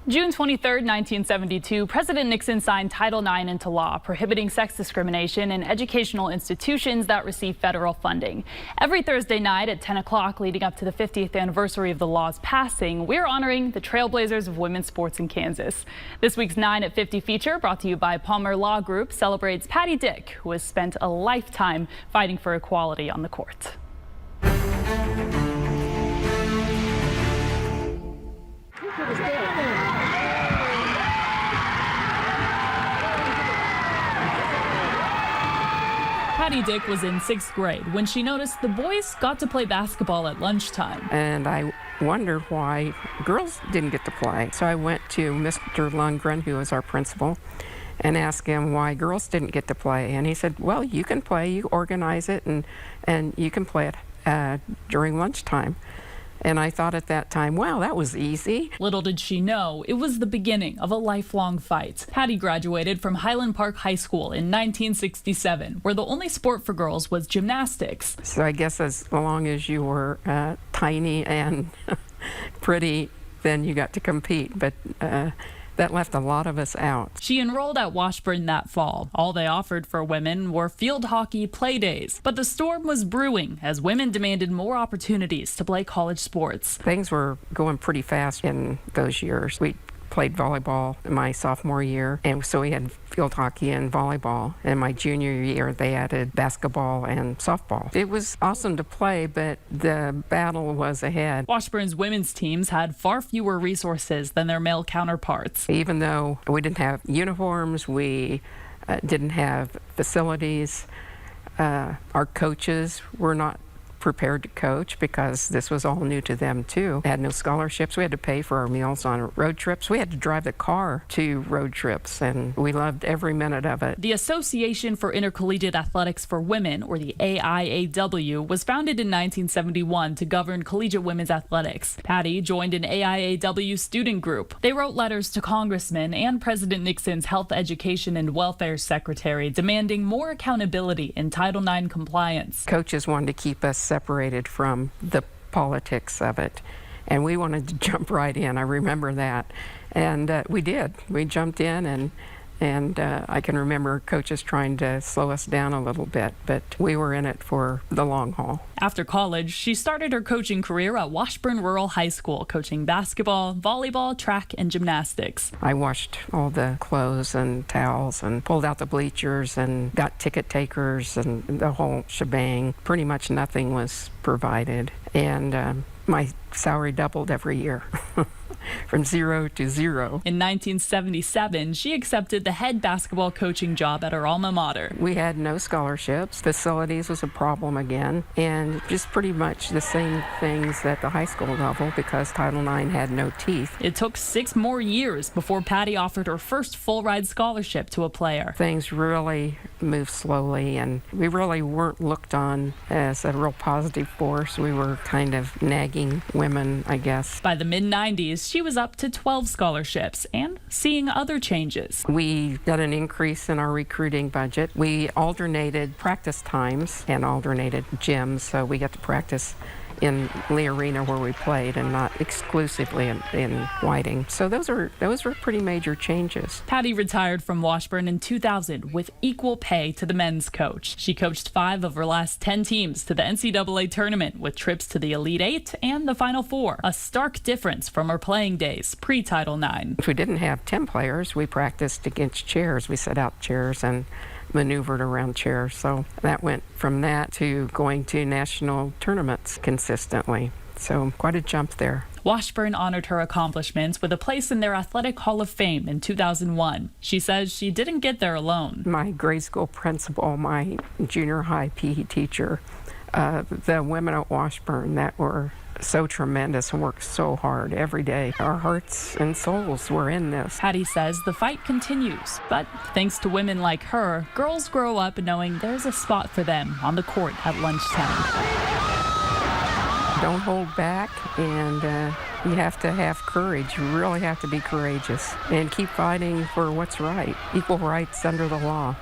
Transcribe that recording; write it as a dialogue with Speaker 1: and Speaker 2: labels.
Speaker 1: June 23, 1972, President Nixon signed Title IX into law, prohibiting sex discrimination in educational institutions that receive federal funding. Every Thursday night at 10 o'clock leading up to the 50th anniversary of the law's passing, we're honoring the trailblazers of women's sports in Kansas. This week's 9 at 50 feature, brought to you by Palmer Law Group, celebrates Patty Dick, who has spent a lifetime fighting for equality on the court. Patty Dick was in 6th grade when she noticed the boys got to play basketball at lunchtime.
Speaker 2: And I wondered why girls didn't get to play. So I went to Mr. Lundgren, who was our principal, and asked him why girls didn't get to play. And he said, well, you can play, you organize it, and you can play it during lunchtime. And I thought at that time, wow, that was easy.
Speaker 1: Little did she know, it was the beginning of a lifelong fight. Patty graduated from Highland Park High School in 1967, where the only sport for girls was gymnastics.
Speaker 2: So I guess as long as you were tiny and pretty, then you got to compete. But that left a lot of us out.
Speaker 1: She enrolled at Washburn that fall. All they offered for women were field hockey play days. But the storm was brewing as women demanded more opportunities to play college sports.
Speaker 2: Things were going pretty fast in those years. We played volleyball my sophomore year, and so we had field hockey and volleyball. And my junior year, they added basketball and softball. It was awesome to play, but the battle was ahead.
Speaker 1: Washburn's women's teams had far fewer resources than their male counterparts.
Speaker 2: Even though we didn't have uniforms, we didn't have facilities, our coaches were not prepared to coach because this was all new to them too. Had no scholarships. We had to pay for our meals on road trips. We had to drive the car to road trips, and we loved every minute of it.
Speaker 1: The Association for Intercollegiate Athletics for Women, or the AIAW, was founded in 1971 to govern collegiate women's athletics. Patty joined an AIAW student group. They wrote letters to congressmen and President Nixon's Health, Education, and Welfare Secretary demanding more accountability in Title IX compliance.
Speaker 2: Coaches wanted to keep us separated from the politics of it, and we wanted to jump right in. I remember that, and we did. We jumped in, and I can remember coaches trying to slow us down a little bit, but we were in it for the long haul.
Speaker 1: After college, she started her coaching career at Washburn Rural High School, coaching basketball, volleyball, track, and gymnastics.
Speaker 2: I washed all the clothes and towels and pulled out the bleachers and got ticket takers and the whole shebang. Pretty much nothing was provided, and my salary doubled every year. From 0 to 0.
Speaker 1: In 1977, she accepted the head basketball coaching job at her alma mater.
Speaker 2: We had no scholarships. Facilities was a problem again, and just pretty much the same things at the high school level because Title IX had no teeth.
Speaker 1: It took 6 more years before Patty offered her first full-ride scholarship to a player.
Speaker 2: Things really moved slowly, and we really weren't looked on as a real positive force. We were kind of nagging women, I guess.
Speaker 1: By the mid-90s, she was up to 12 scholarships and seeing other changes.
Speaker 2: We got an increase in our recruiting budget. We alternated practice times and alternated gyms, so we got to practice in Lee Arena where we played and not exclusively in Whiting. So those were pretty major changes.
Speaker 1: Patty retired from Washburn in 2000 with equal pay to the men's coach. She coached 5 of her last 10 teams to the NCAA tournament with trips to the Elite 8 and the Final Four, a stark difference from her playing days pre-Title IX.
Speaker 2: If we didn't have 10 players, we practiced against chairs. We set out chairs and maneuvered around chairs. So that went from that to going to national tournaments consistently. So quite a jump there.
Speaker 1: Washburn honored her accomplishments with a place in their Athletic Hall of Fame in 2001. She says she didn't get there alone.
Speaker 2: My grade school principal, my junior high PE teacher, the women at Washburn that were so tremendous and worked so hard every day. Our hearts and souls were in this.
Speaker 1: Patty says the fight continues, but thanks to women like her, girls grow up knowing there's a spot for them on the court at lunchtime.
Speaker 2: Don't hold back, and you have to have courage. You really have to be courageous and keep fighting for what's right. Equal rights under the law.